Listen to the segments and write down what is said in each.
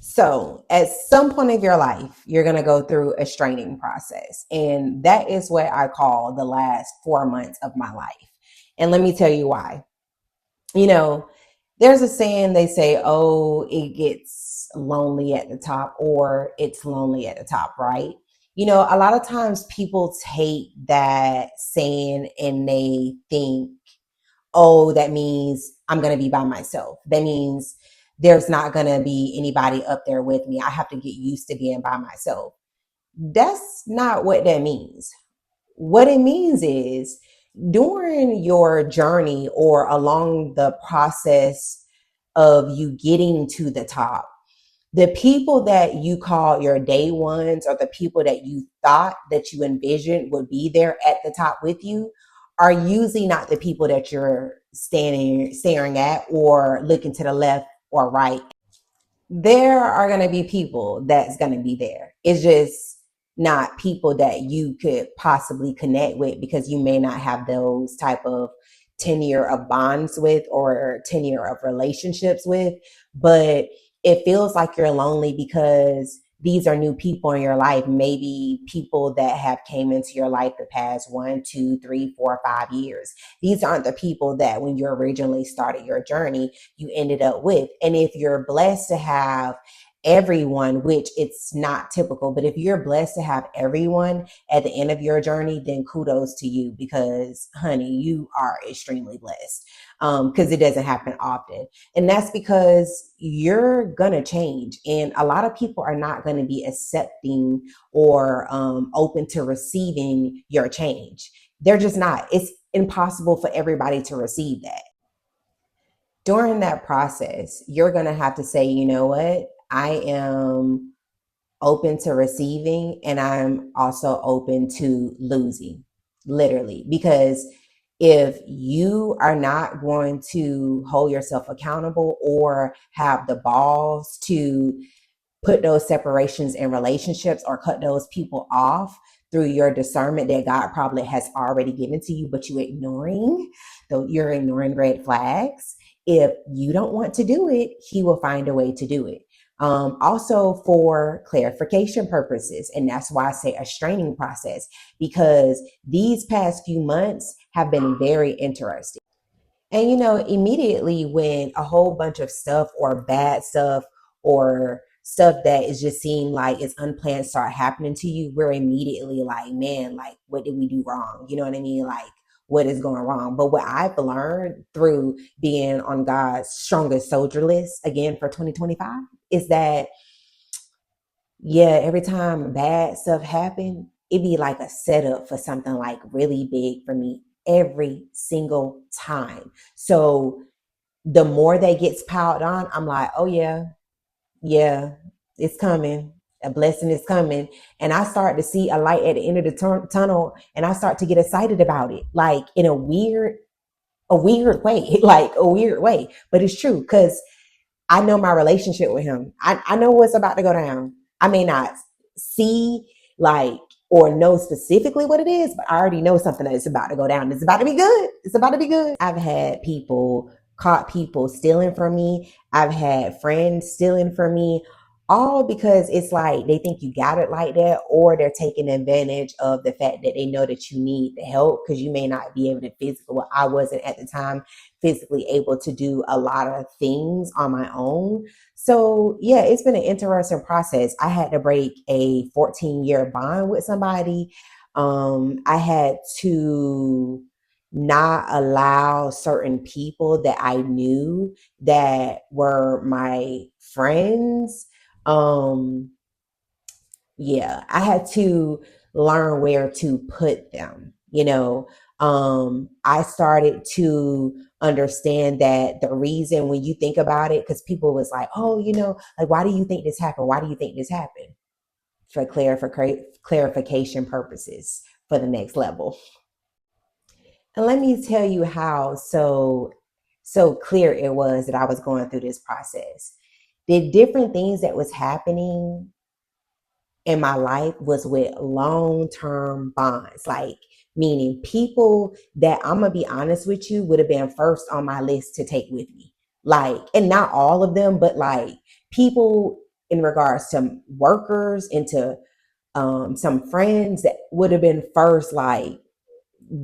So, at some point of your life, you're going to go through a straining process. And that is what I call the last 4 months of my life. And let me tell you why. You know, there's a saying they say, oh, it gets lonely at the top, or it's lonely at the top, right? A lot of times people take that saying and they think, oh, that means I'm going to be by myself. That means there's not going to be anybody up there with me. I have to get used to being by myself. That's not what that means. What it means is during your journey or along the process of you getting to the top, the people that you call your day ones, or the people that you thought that you envisioned would be there at the top with you, are usually not the people that you're standing staring at or looking to the left or right. There are going to be people that's going to be there. It's just not people that you could possibly connect with, because you may not have those type of tenure of bonds with or tenure of relationships with. But it feels like you're lonely because these are new people in your life, maybe people that have came into your life the past 1, 2, 3, 4, 5 years. These aren't the people that when you originally started your journey you ended up with. And if you're blessed to have everyone, which it's not typical, but if you're blessed to have everyone at the end of your journey, then kudos to you, because honey, you are extremely blessed. Because it doesn't happen often. And that's because you're gonna change. And a lot of people are not gonna be accepting or open to receiving your change. They're just not. It's impossible for everybody to receive that. During that process, you're going to have to say, you know what? I am open to receiving, and I'm also open to losing, literally. Because if you are not going to hold yourself accountable or have the balls to put those separations in relationships or cut those people off through your discernment that God probably has already given to you, but you're ignoring red flags. If you don't want to do it, He will find a way to do it. Also for clarification purposes. And that's why I say a straining process, because these past few months have been very interesting. And immediately when a whole bunch of stuff or bad stuff or stuff that is just seem like it's unplanned start happening to you, we're immediately like, man, like what did we do wrong? You know what I mean? Like what is going wrong? But what I've learned through being on God's strongest soldier list again for 2025 is that, yeah, every time bad stuff happen, it be like a setup for something like really big for me every single time. So the more that gets piled on, I'm like, oh yeah, yeah, it's coming. A blessing is coming. And I start to see a light at the end of the tunnel, and I start to get excited about it, like in a weird way, like a weird way. But it's true, because I know my relationship with Him. I know what's about to go down. I may not see like or know specifically what it is, but I already know something that is about to go down. It's about to be good. It's about to be good. I've had people caught people stealing from me. I've had friends stealing from me, all because it's like they think you got it like that, or they're taking advantage of the fact that they know that you need the help, because you may not be able to physically, well, I wasn't at the time physically able to do a lot of things on my own. So yeah, it's been an interesting process. I had to break a 14-year bond with somebody. I had to not allow certain people that I knew that were my friends. Um, yeah, I had to learn where to put them. I started to understand that the reason, when you think about it, because people was like, oh, like, why do you think this happened? Why do you think this happened? For clarification purposes for the next level. And let me tell you how so clear it was that I was going through this process. The different things that was happening in my life was with long-term bonds, like meaning people that, I'm gonna be honest with you, would have been first on my list to take with me. Like, and not all of them, but like people in regards to workers and to some friends that would have been first, like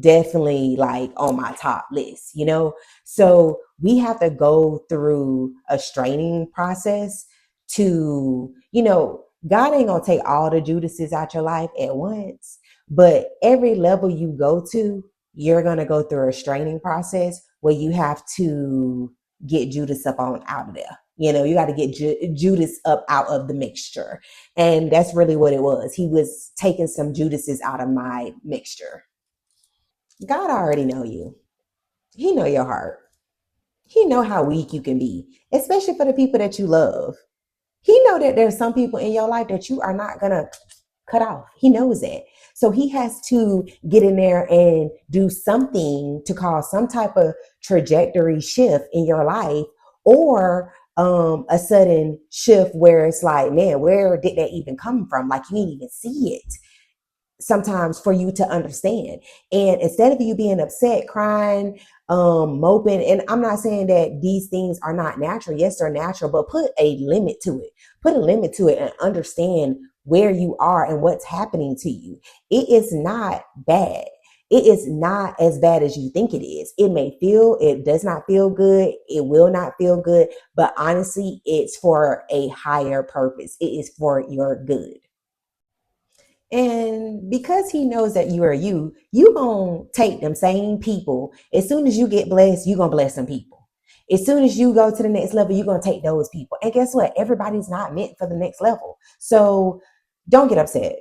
definitely like on my top list, you know? So we have to go through a straining process to, God ain't gonna take all the Judases out your life at once, but every level you go to, you're gonna go through a straining process where you have to get Judas up on out of there. You got to get Judas up out of the mixture. And that's really what it was. He was taking some Judases out of my mixture. God already know you. He know your heart. He know how weak you can be, especially for the people that you love. He know that there's some people in your life that you are not gonna cut off. He knows that. So he has to get in there and do something to cause some type of trajectory shift in your life, or a sudden shift where it's like, man, where did that even come from? Like you didn't even see it sometimes for you to understand. And instead of you being upset, crying, moping, and I'm not saying that these things are not natural. Yes, they're natural, but put a limit to it. Put a limit to it and understand where you are and what's happening to you. It is not bad. It is not as bad as you think it is. It does not feel good. It will not feel good. But honestly, it's for a higher purpose. It is for your good. And because he knows that you gonna take them same people. As soon as you get blessed, you gonna bless some people. As soon as you go to the next level, you're gonna take those people. And guess what? Everybody's not meant for the next level. So don't get upset.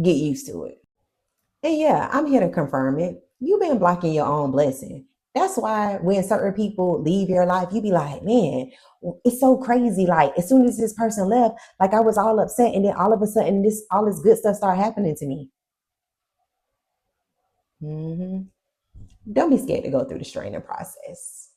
Get used to it. And yeah, I'm here to confirm it. You've been blocking your own blessing. That's why when certain people leave your life, you be like, man, it's so crazy. Like as soon as this person left, like I was all upset, and then all of a sudden, all this good stuff started happening to me. hmm Don't be scared to go through the straining process.